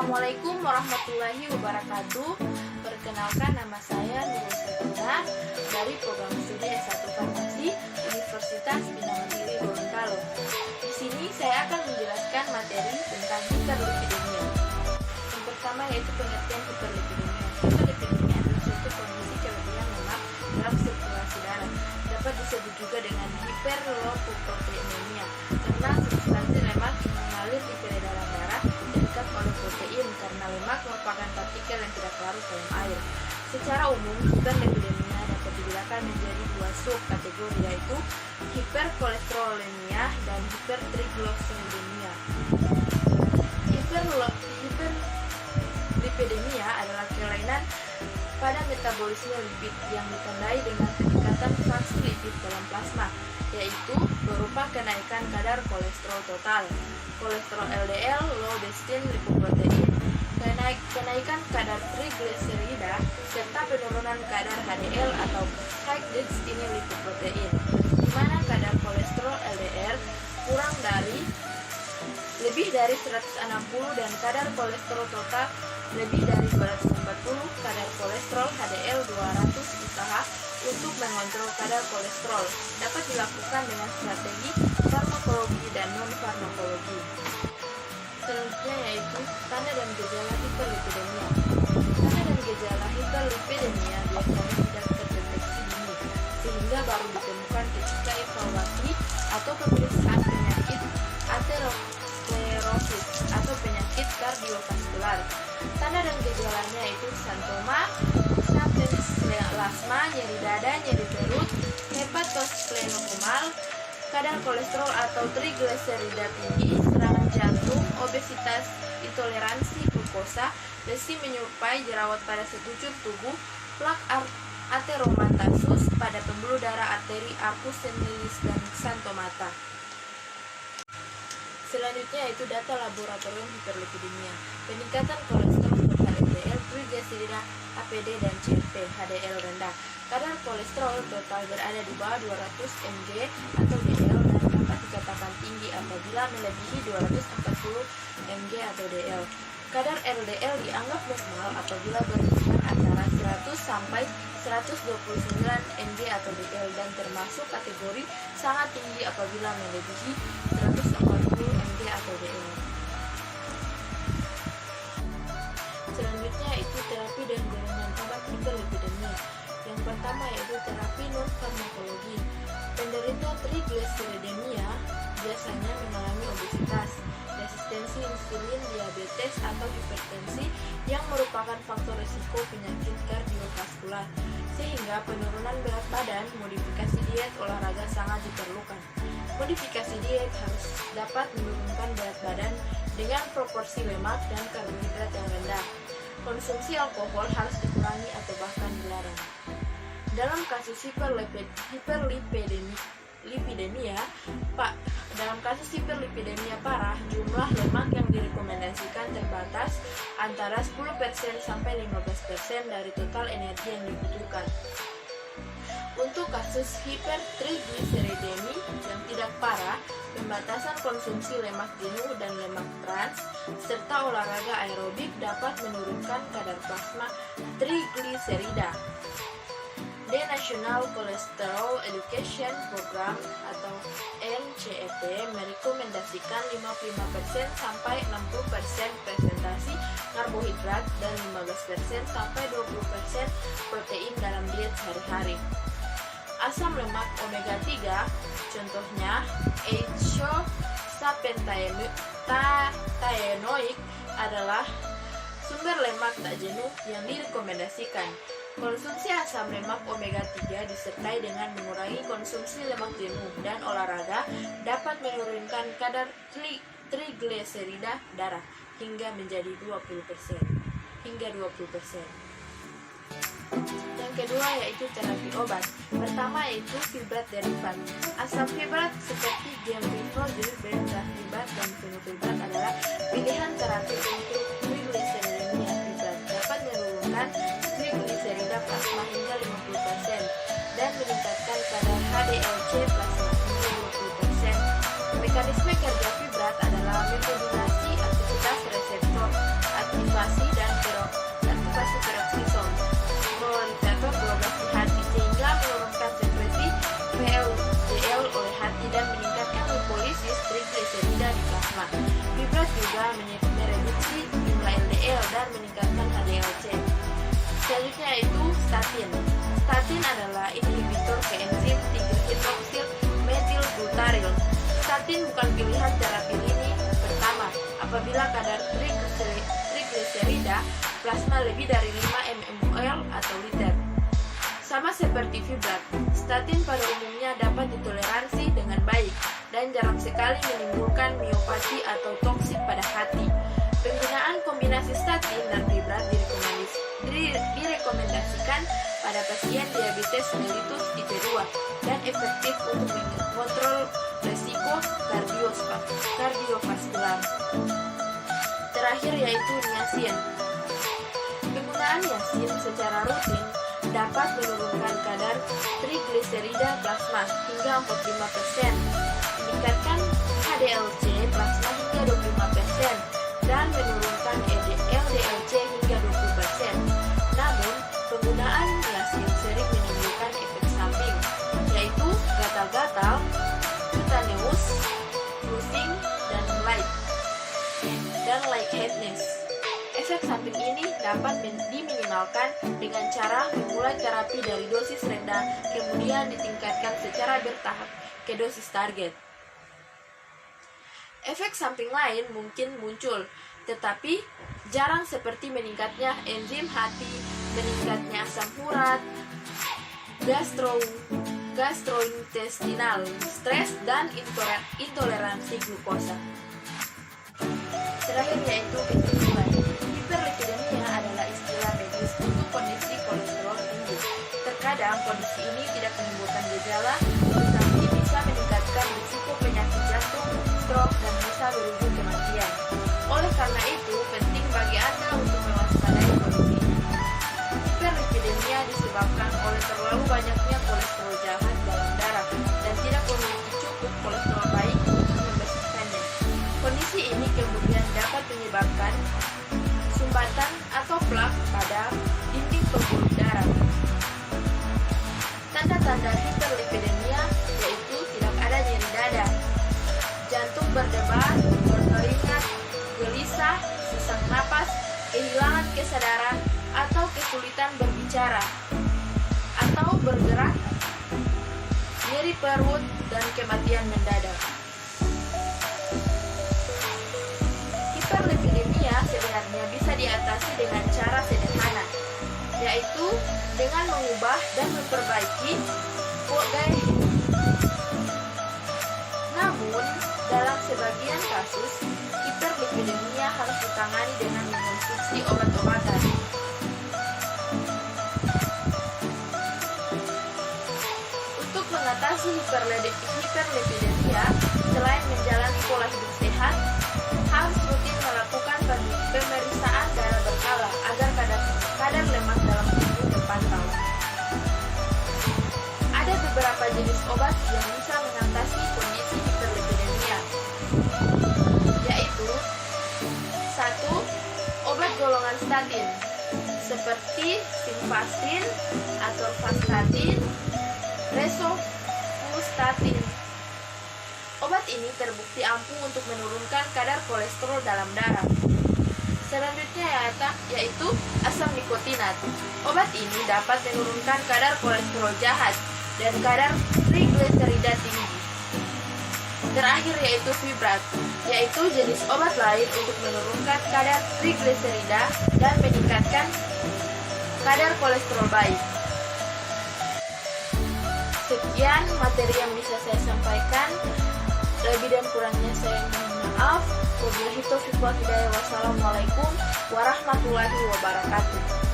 Assalamualaikum warahmatullahi wabarakatuh. Perkenalkan, nama saya Nurul Satina dari program studi S1 Farmasi Universitas Bina Mandiri Gorontalo. Di sini saya akan menjelaskan materi tentang hiperlipidemia. Yang pertama yaitu pengertian hiperlipidemia. Hiperlipidemia adalah suatu kondisi kelebihan lemak dalam sirkulasi darah. Dapat disebut juga dengan hiperlipoproteinemia karena substansi lemak mengalir di peredaran darah diikat oleh protein karena lemak merupakan partikel yang tidak larut dalam air. Secara umum, hiperlipidemia dapat dibedakan menjadi dua subkategori, yaitu hiperkolesterolemia dan hipertriglyceridemia. Hiperlipidemia adalah kelainan pada metabolisme lipid yang ditandai dengan peningkatan fraksi lipid dalam plasma, yaitu berupa kenaikan kadar kolesterol total, kolesterol LDL, low density lipoprotein, kenaikan kadar trigliserida, serta penurunan kadar HDL atau high density lipoprotein, di mana kadar kolesterol LDL lebih dari 160 dan kadar kolesterol total lebih dari 240. Kadar kolesterol HDL 200. Usaha untuk mengontrol kadar kolesterol dapat dilakukan dengan strategi farmakologi dan non-farmakologi. Selanjutnya yaitu tanda dan gejala hiperlipidemia. Tanda dan gejala hiperlipidemia biasanya tidak terdeteksi dini, sehingga baru ditemukan ketika evaluasi atau pemeriksaan penyakit aterosklerosis atau penyakit kardiovaskular. Tanda dan gejalanya itu santoma, lasma, nyeri dada, nyeri perut, hepatosplenomegaly, kadar kolesterol atau trigliserida tinggi, serangan jantung, obesitas, intoleransi glukosa, lesi menyerupai jerawat pada sekujur tubuh, plak ateromatosus pada pembuluh darah arteri arcus senilis dan xanthomata. Selanjutnya yaitu data laboratorium hiperlipidemia. Peningkatan kolesterol total LDL, trigliserida, APD dan CP, HDL rendah. Kadar kolesterol total berada di bawah 200 mg atau DL dan dapat dikatakan tinggi apabila melebihi 240 mg atau DL. Kadar LDL dianggap normal apabila berkisar antara 100 sampai 129 mg atau DL dan termasuk kategori sangat tinggi apabila melebihi 140 mg atau DL. Selanjutnya itu terapi dan golongan obat hiperlipidemia. Yang pertama yaitu terapi non-farmakologi. Penderita trigliceridemia biasanya mengalami obesitas, resistensi insulin, diabetes atau hipertensi yang merupakan faktor risiko penyakit kardiovaskular, sehingga penurunan berat badan, modifikasi diet, olahraga sangat diperlukan. Modifikasi diet harus dapat menurunkan berat badan dengan proporsi lemak dan karbohidrat yang rendah. Konsumsi alkohol harus dikurangi atau bahkan dilarang. Dalam kasus hiperlipidemia parah, jumlah lemak yang direkomendasikan terbatas antara 10% sampai 15% dari total energi yang dibutuhkan. Untuk kasus hipertrigliseridemi yang tidak parah, pembatasan konsumsi lemak jenuh dan lemak trans serta olahraga aerobik dapat menurunkan kadar plasma trigliserida. The National Cholesterol Education Program atau NCEP merekomendasikan 55% sampai 60% presentasi karbohidrat dan 15% sampai 20% protein dalam diet sehari-hari. Asam lemak omega 3, contohnya eicosapentaenoic adalah sumber lemak tak jenuh yang direkomendasikan. Konsumsi asam lemak omega 3 disertai dengan mengurangi konsumsi lemak jenuh dan olahraga dapat menurunkan kadar trigliserida darah hingga menjadi 20%. Yang kedua yaitu terapi obat. Pertama yaitu fibrat derivat. Asam fibrat seperti gemcitabine, beta-fibrat dan fenofibrat adalah pilihan terapi untuk trigliseridemia. Fibrat dapat menurunkan trigliserida plasma hingga 50% dan meningkatkan kadar HDL-C plasma hingga 20%. Mekanisme kerja fibrat adalah memodulasi aktivitas reseptor juga mereduksi jumlah LDL dan meningkatkan HDL-C. Selanjutnya yaitu statin. Statin adalah inhibitor koenzim 3-hidroksil metilbutaril. Statin bukan pilihan terapi lini pertama apabila kadar trigliserida plasma lebih dari 5 mmol atau liter. Sama seperti fibrat, statin pada umumnya dapat ditoleransi dengan baik dan jarang sekali menimbulkan miopati atau toksik pada hati. Penggunaan kombinasi statin dan fibrat direkomendasikan pada pasien diabetes mellitus tipe 2 dan efektif untuk mengontrol resiko kardiovaskular. Terakhir yaitu niacin. Penggunaan niacin secara rutin dapat menurunkan kadar trigliserida plasma hingga 45%, meningkatkan HDL-C plasma hingga 25%, dan menurunkan LDL-C hingga 20%. Namun, penggunaan niacin sering menimbulkan efek samping, yaitu gatal-gatal, cutaneous, flushing, dan lightheadedness. Efek samping ini dapat diminimalkan dengan cara memulai terapi dari dosis rendah, kemudian ditingkatkan secara bertahap ke dosis target. Efek samping lain mungkin muncul, tetapi jarang seperti meningkatnya enzim hati, meningkatnya asam urat, gastrointestinal stres, dan intoleransi glukosa. Terakhir yaitu kecenderungan. Hiperlipidemia adalah istilah medis untuk kondisi kolesterol tinggi. Terkadang kondisi ini tidak menimbulkan gejala, tetapi bisa meningkatkan risiko penyakit jantung, stroke, dan bisa berujung kematian. Oleh karena itu, penting bagi Anda untuk mewaspadai kondisi ini. Hiperlipidemia disebabkan oleh terlalu banyaknya kolesterol jahat dalam darah dan tidak memiliki cukup kolesterol baik untuk membersihkannya. Kondisi ini kemudian dapat menyebabkan sumbatan atau plak pada dinding pembuluh darah. Tanda-tanda hiperlipidemia yaitu tidak ada nyeri dada, jantung berdebar, berkeringat, gelisah, sesak napas, kehilangan kesadaran, atau kesulitan berbicara atau bergerak, nyeri perut, dan kematian mendadak. Hiperlipidemia sebenarnya bisa diatasi dengan cara sederhana, yaitu dengan mengubah dan memperbaiki gaya hidup. Namun, dalam sebagian kasus, hiperlipidemia harus ditangani dengan mengonsumsi obat-obatan. Untuk mengatasi hiperlipidemia, selain menjalani pola hidup sehat, harus rutin melakukan pemeriksaan darah berkala agar kadar lemak dalam tubuh terpantau. Ada beberapa jenis obat yang bisa mengatasi kondisi hiperlipidemia, yaitu 1. Obat golongan statin seperti simvastatin, atorvastatin, rosuvastatin. Obat ini terbukti ampuh untuk menurunkan kadar kolesterol dalam darah. Selanjutnya yaitu asam nikotinat. Obat ini dapat menurunkan kadar kolesterol jahat dan kadar trigliserida tinggi. Terakhir yaitu fibrat, yaitu jenis obat lain untuk menurunkan kadar trigliserida dan meningkatkan kadar kolesterol baik. Sekian materi yang bisa saya sampaikan. Lebih dan kurangnya saya mohon maaf. Wabillahi taufiq wal hidayah. Wassalamualaikum warahmatullahi wabarakatuh.